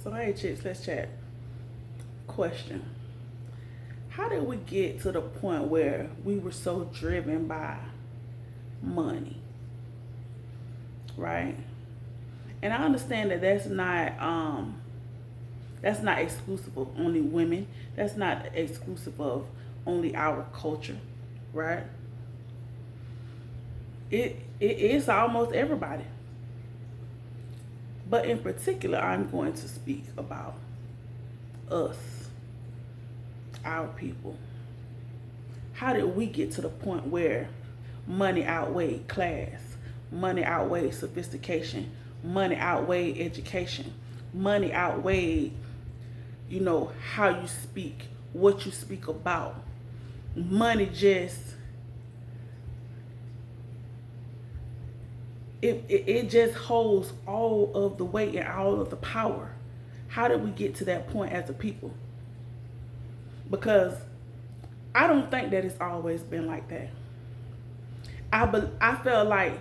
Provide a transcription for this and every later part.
So hey chicks, let's chat. Question. How did we get to the point where we were so driven by money? Right? And I understand that that's not exclusive of only women. That's not exclusive of only our culture, right? It is almost everybody. But in particular, I'm going to speak about us, our people. How did we get to the point where money outweighed class, money outweighed sophistication, money outweighed education, money outweighed, how you speak, what you speak about? Money just, it just holds all of the weight and all of the power. How did we get to that point as a people? Because I don't think that it's always been like that. I felt like,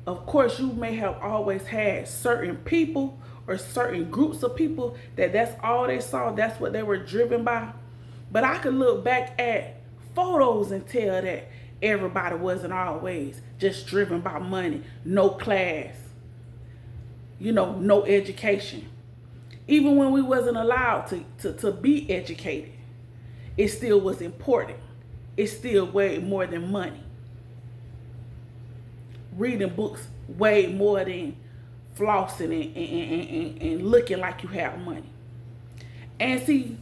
of course, you may have always had certain people or certain groups of people that's all they saw, that's what they were driven by. But I could look back at photos and tell that everybody wasn't always just driven by money, no class, no education. Even when we wasn't allowed to be educated, it still was important. It still weighed more than money. Reading books weighed more than flossing and looking like you have money. And see,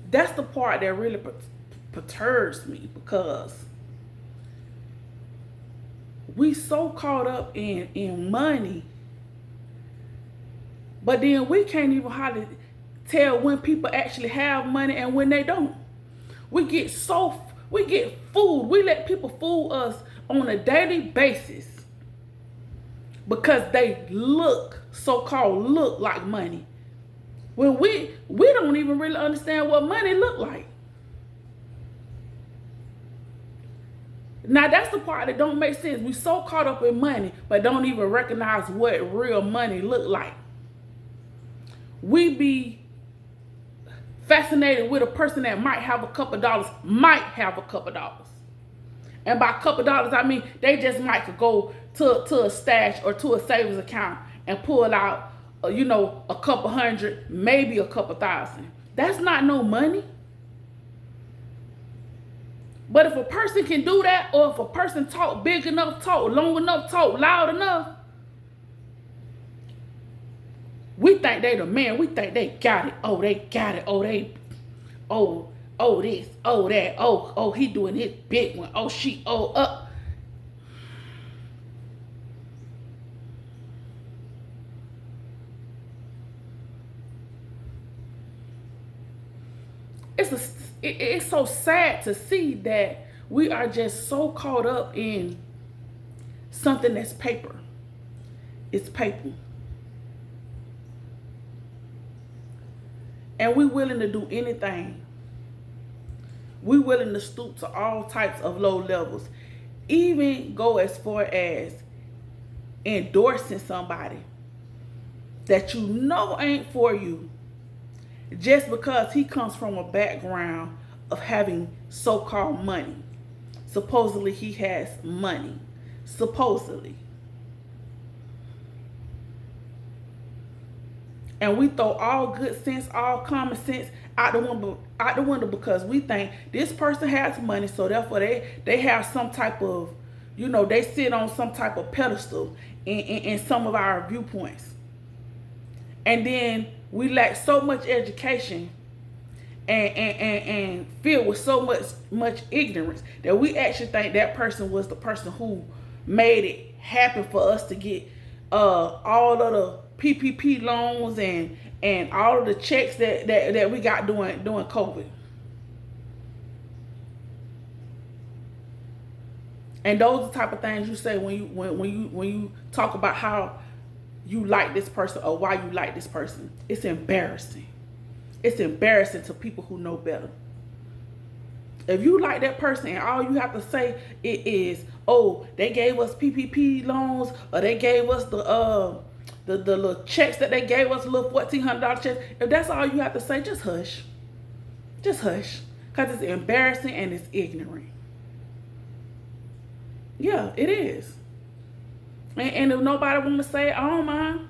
that's the part that really perturbs me, because we so caught up in money, but then we can't even hardly tell when people actually have money and when they don't. We get fooled. We let people fool us on a daily basis because they so-called look like money, when we don't even really understand what money look like. Now that's the part that don't make sense. We so caught up in money, but don't even recognize what real money look like. We be fascinated with a person that might have a couple dollars. And by a couple dollars, I mean they just might could go to a stash or to a savings account and pull out, a couple hundred, maybe a couple thousand. That's not no money. But if a person can do that, or if a person talk big enough, talk long enough, talk loud enough, we think they the man. We think they got it. Oh, they got it. Oh, this, oh, that. Oh, he doing his big one. Oh, she, up. It's so sad to see that we are just so caught up in something that's paper. It's paper. And we're willing to do anything. We're willing to stoop to all types of low levels. Even go as far as endorsing somebody that ain't for you, just because he comes from a background of having so-called money. Supposedly he has money. Supposedly. And we throw all good sense, all common sense out the window because we think this person has money, so therefore they have some type of, they sit on some type of pedestal in some of our viewpoints. And then we lack so much education and filled with so much ignorance that we actually think that person was the person who made it happen for us to get all of the PPP loans and all of the checks that we got during COVID. And those are the type of things you say when you talk about how you like this person or why you like this person. It's embarrassing. It's embarrassing to people who know better. If you like that person and all you have to say it is, oh, they gave us PPP loans, or they gave us the the little checks that they gave us, little $1,400 checks, if that's all you have to say, just hush. Just hush. Because it's embarrassing and it's ignorant. Yeah, it is. And if nobody want to say it, I don't mind.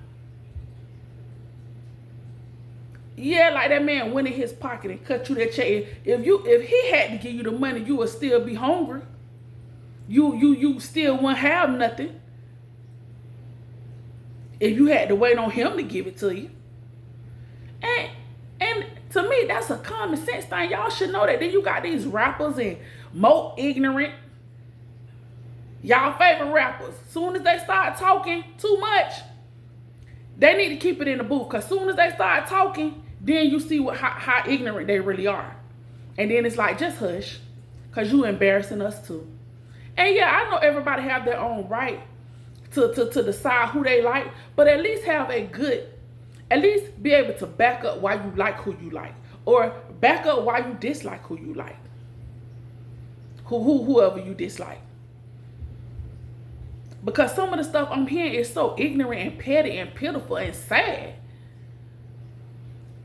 Yeah, like that man went in his pocket and cut you that check. If he had to give you the money, you would still be hungry. You still wouldn't have nothing. If you had to wait on him to give it to you. And to me, that's a common sense thing. Y'all should know that. Then you got these rappers and more ignorant. Y'all favorite rappers. Soon as they start talking too much, they need to keep it in the booth. Because soon as they start talking, then you see how ignorant they really are. And then it's like, just hush. Because you embarrassing us too. And yeah, I know everybody have their own right to decide who they like. But at least have at least be able to back up why you like who you like. Or back up why you dislike who you like. Whoever you dislike. Because some of the stuff I'm hearing is so ignorant and petty and pitiful and sad.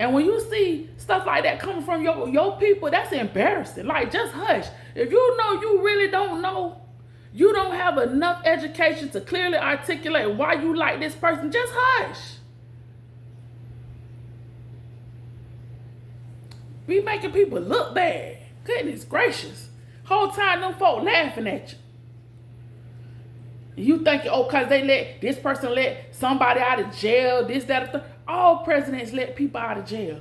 And when you see stuff like that coming from your people, that's embarrassing. Like, just hush. If you know you really don't know, you don't have enough education to clearly articulate why you like this person, just hush. Be making people look bad. Goodness gracious. Whole time them folk laughing at you. You think, oh, because this person let somebody out of jail, this, that, all presidents let people out of jail.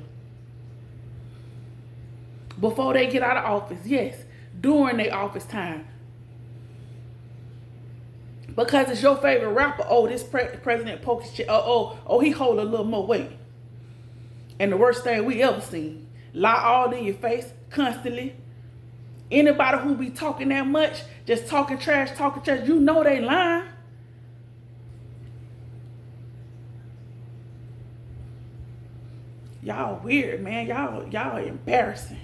Before they get out of office, yes, during their office time. Because it's your favorite rapper, oh, this president pokes his chest, oh, he hold a little more weight. And the worst thing we ever seen, lie all in your face constantly. Anybody who be talking that much, just talking trash, you know they lying. Y'all weird, man. Y'all embarrassing.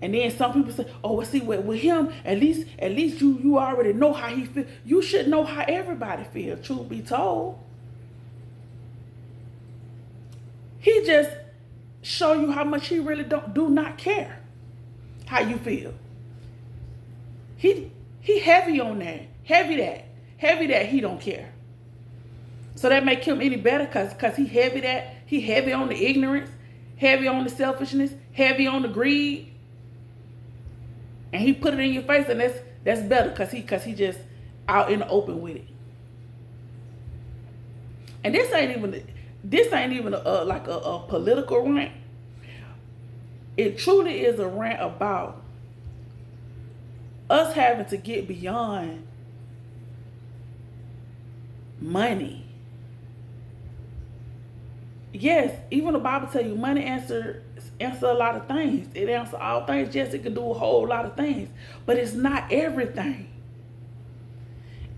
And then some people say, oh, well, see, with him, at least you already know how he feel. You should know how everybody feel, truth be told. He just show you how much he really do not care how you feel. He heavy on that. Heavy that he don't care. So that make him any better because he heavy on the ignorance, heavy on the selfishness, heavy on the greed. And he put it in your face, and that's better because he just out in the open with it. And this ain't even like a political rant. It truly is a rant about us having to get beyond money. Yes, even the Bible tell you money answer a lot of things. It answers all things. Yes, it can do a whole lot of things, but it's not everything.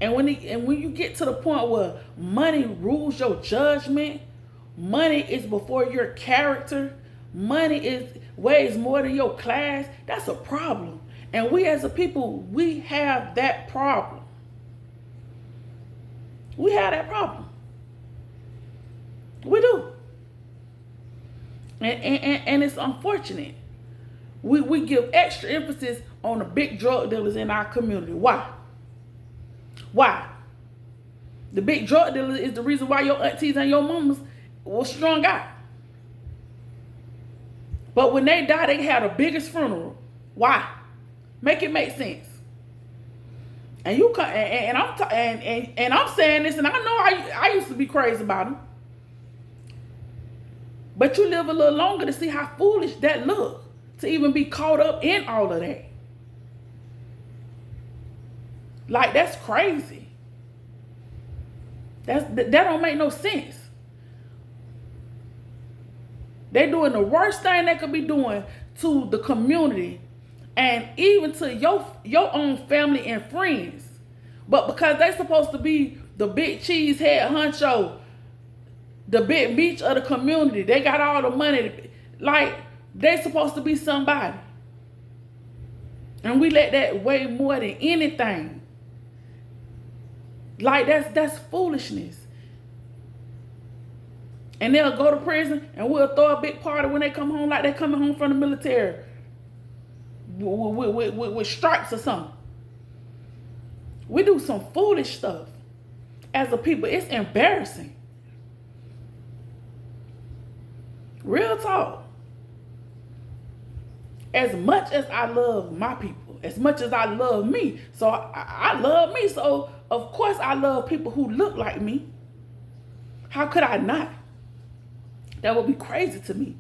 And when you get to the point where money rules your judgment, money is before your character, money weighs more than your class, that's a problem. And we as a people, we have that problem. We have that problem. We do. And it's unfortunate. We give extra emphasis on the big drug dealers in our community. Why? The big drug dealer is the reason why your aunties and your mamas were strung out. But when they die, they had the biggest funeral. Why? Make it make sense. And you come and I'm saying this, and I know I used to be crazy about them. But you live a little longer to see how foolish that look, to even be caught up in all of that. Like, that's crazy. That don't make no sense. They're doing the worst thing they could be doing to the community and even to your own family and friends. But because they're supposed to be the big cheese head honcho, the big beach of the community, they got all the money. Like, they're supposed to be somebody. And we let that weigh more than anything. Like, that's foolishness. And they'll go to prison and we'll throw a big party when they come home like they're coming home from the military with stripes or something. We do some foolish stuff as a people. It's embarrassing. Real talk. As much as I love my people, as much as I love me, so I love me, so of course I love people who look like me. How could I not? That would be crazy to me.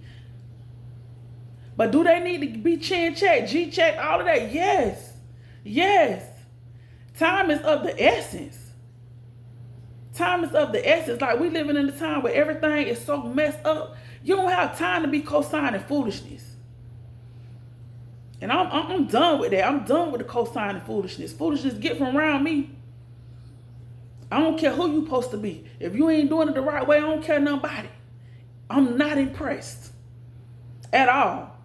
But do they need to be chin-checked, G-checked, all of that? Yes. Yes. Time is of the essence. Time is of the essence. Like, we living in a time where everything is so messed up. You don't have time to be co-signing foolishness. And I'm done with that. I'm done with the co-signing foolishness. Foolishness get from around me. I don't care who you supposed to be. If you ain't doing it the right way, I don't care nothing about it. I'm not impressed at all.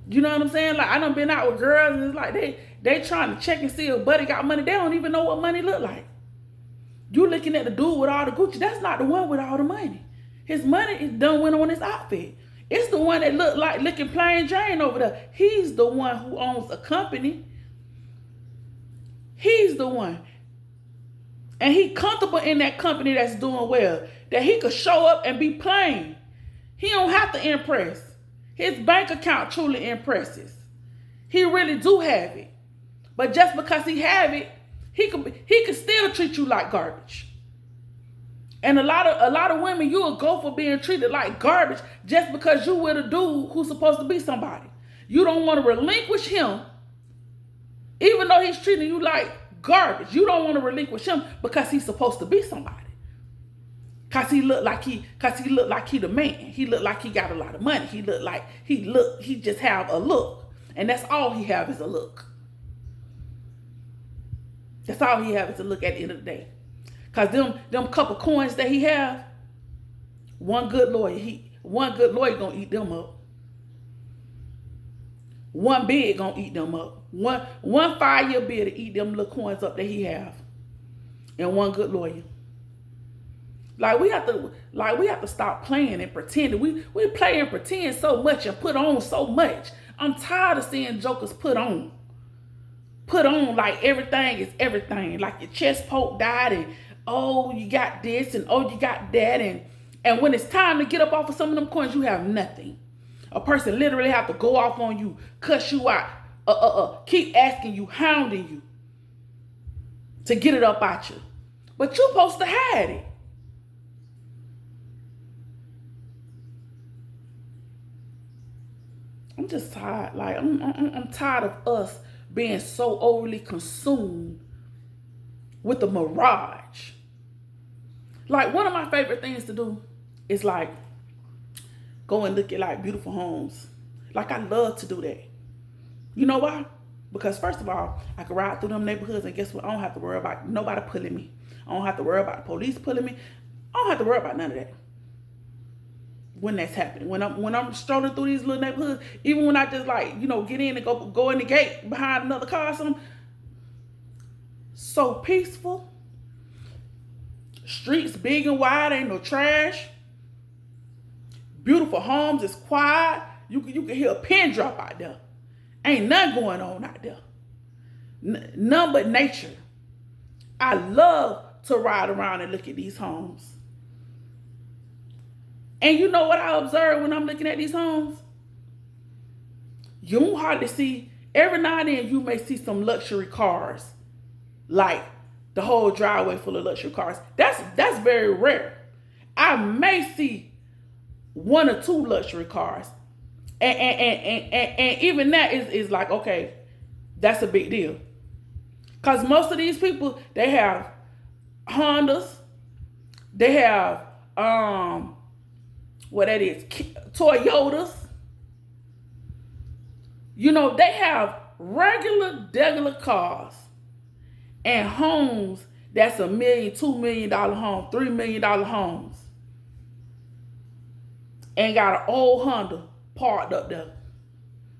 You know what I'm saying? Like, I done been out with girls and it's like they trying to check and see if buddy got money. They don't even know what money look like. You looking at the dude with all the Gucci. That's not the one with all the money. His money is done went on his outfit. It's the one that look like looking plain Jane over there. He's the one who owns a company. He's the one. And he comfortable in that company that's doing well. That he could show up and be plain. He don't have to impress. His bank account truly impresses. He really do have it. But just because he have it, he could still treat you like garbage. And a lot of women, you will go for being treated like garbage just because you with a dude who's supposed to be somebody. You don't want to relinquish him, even though he's treating you like garbage. You don't want to relinquish him because he's supposed to be somebody. Cause he look like he the man. He look like he got a lot of money. He just have a look. And that's all he have is a look. That's all he have is a look at the end of the day. Cause them couple coins that he have, one good lawyer gonna eat them up. One bid gonna eat them up. One 5-year bid to eat them little coins up that he have. And one good lawyer. Like, we have to stop playing and pretending. We play and pretend so much and put on so much. I'm tired of seeing jokers put on like everything is everything. Like your chest poke died and oh, you got this and oh, you got that. And when it's time to get up off of some of them coins, you have nothing. A person literally have to go off on you, cuss you out, keep asking you, hounding you to get it up out you. But you're supposed to hide it. I'm just tired. Like, I'm tired of us being so overly consumed with the mirage. Like, one of my favorite things to do is like go and look at like beautiful homes. Like, I love to do that. You know why? Because first of all, I can ride through them neighborhoods and guess what? I don't have to worry about nobody pulling me. I don't have to worry about the police pulling me. I don't have to worry about none of that. When that's happening, when I'm strolling through these little neighborhoods, even when I just like, get in and go in the gate behind another car or something, so peaceful. Streets big and wide, ain't no trash. Beautiful homes, it's quiet. You can hear a pin drop out there. Ain't nothing going on out there. None but nature. I love to ride around and look at these homes. And you know what I observe when I'm looking at these homes? You won't hardly see, every now and then you may see some luxury cars. Like the whole driveway full of luxury cars. That's very rare. I may see 1 or 2 luxury cars. And even that is like, okay, that's a big deal. Because most of these people, they have Hondas. They have, Toyotas. They have regular cars and homes that's $1 million, $2 million home, $3 million homes. And got an old Honda parked up there.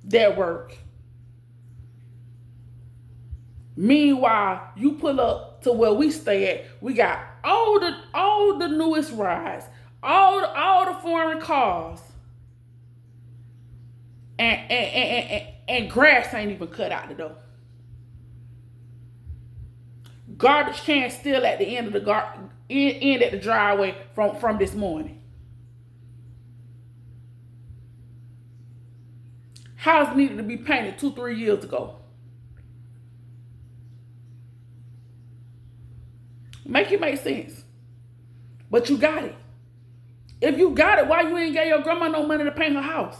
That work. Meanwhile, you pull up to where we stay at, we got all the newest rides, all the foreign cars, and grass ain't even cut out the door. Garbage can still at the end of the end at the driveway from this morning. House needed to be painted 2-3 years ago. Make it make sense. But you got it. If you got it, why you ain't gave your grandma no money to paint her house?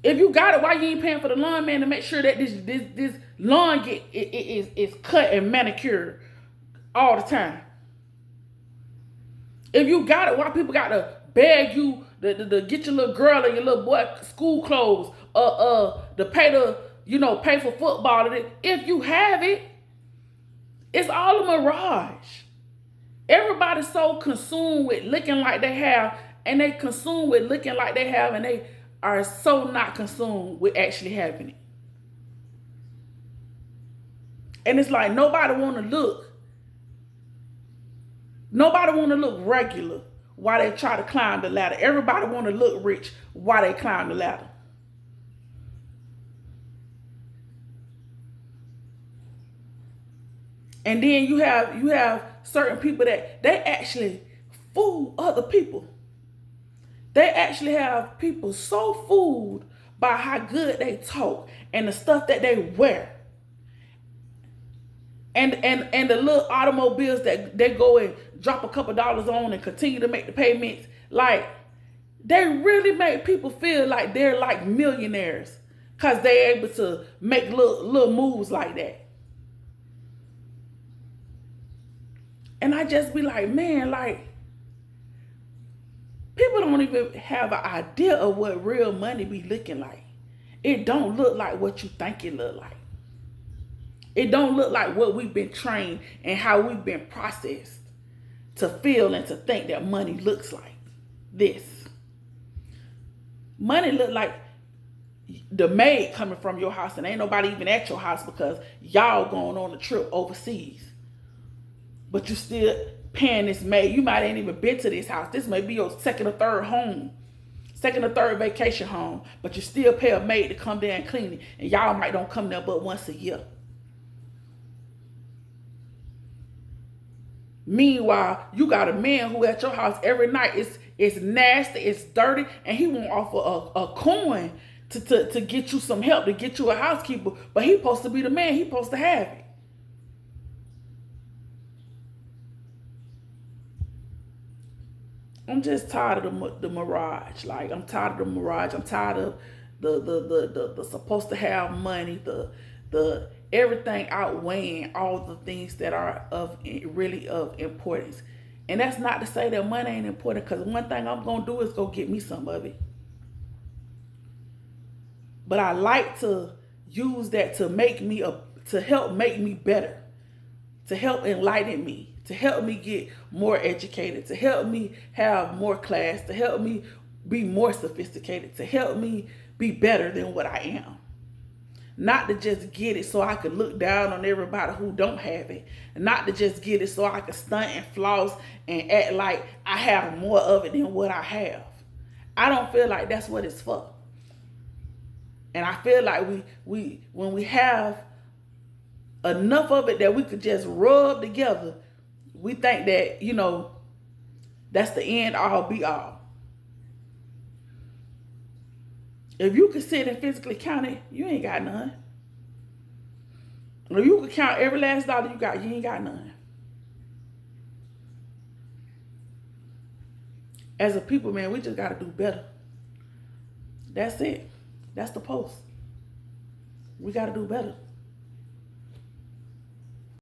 If you got it, why you ain't paying for the lawn man to make sure that this lawn is cut and manicured all the time? If you got it, why people got to beg you to get your little girl or your little boy school clothes, to pay for football? If you have it, it's all a mirage. Everybody's so consumed with looking like they have, and they consumed with looking like they have, and they are so not consumed with actually having it. And it's like nobody want to look regular while they try to climb the ladder. Everybody want to look rich while they climb the ladder. And then you have certain people that they actually fool other people. They actually have people so fooled by how good they talk and the stuff that they wear. And the little automobiles that they go and drop a couple dollars on and continue to make the payments. Like, they really make people feel like they're like millionaires because they're able to make little moves like that. And I just be like, man, like, people don't even have an idea of what real money be looking like. It don't look like what you think it look like. It don't look like what we've been trained and how we've been processed to feel and to think that money looks like this. Money look like the maid coming from your house and ain't nobody even at your house because y'all going on a trip overseas. But you still paying this maid. You might ain't even been to this house. This may be your second or third vacation home. But you still pay a maid to come there and clean it. And y'all might don't come there but once a year. Meanwhile, you got a man who at your house every night it's nasty, it's dirty, and he won't offer a coin to get you some help, to get you a housekeeper. But he supposed to be the man. He supposed to have it. I'm just tired of the mirage. Like, I'm tired of the mirage. I'm tired of the supposed to have money, the everything outweighing all the things that are really of importance. And that's not to say that money ain't important, because one thing I'm gonna do is go get me some of it. But I like to use that to help make me better, to help enlighten me, to help me get more educated, to help me have more class, to help me be more sophisticated, to help me be better than what I am. Not to just get it so I could look down on everybody who don't have it. Not to just get it so I could stunt and floss and act like I have more of it than what I have. I don't feel like that's what it's for. And I feel like we when we have enough of it that we could just rub together, we think that, that's the end all be all. If you could sit and physically count it, you ain't got none. If you could count every last dollar you got, you ain't got none. As a people, man, we just got to do better. That's it. That's the post. We got to do better.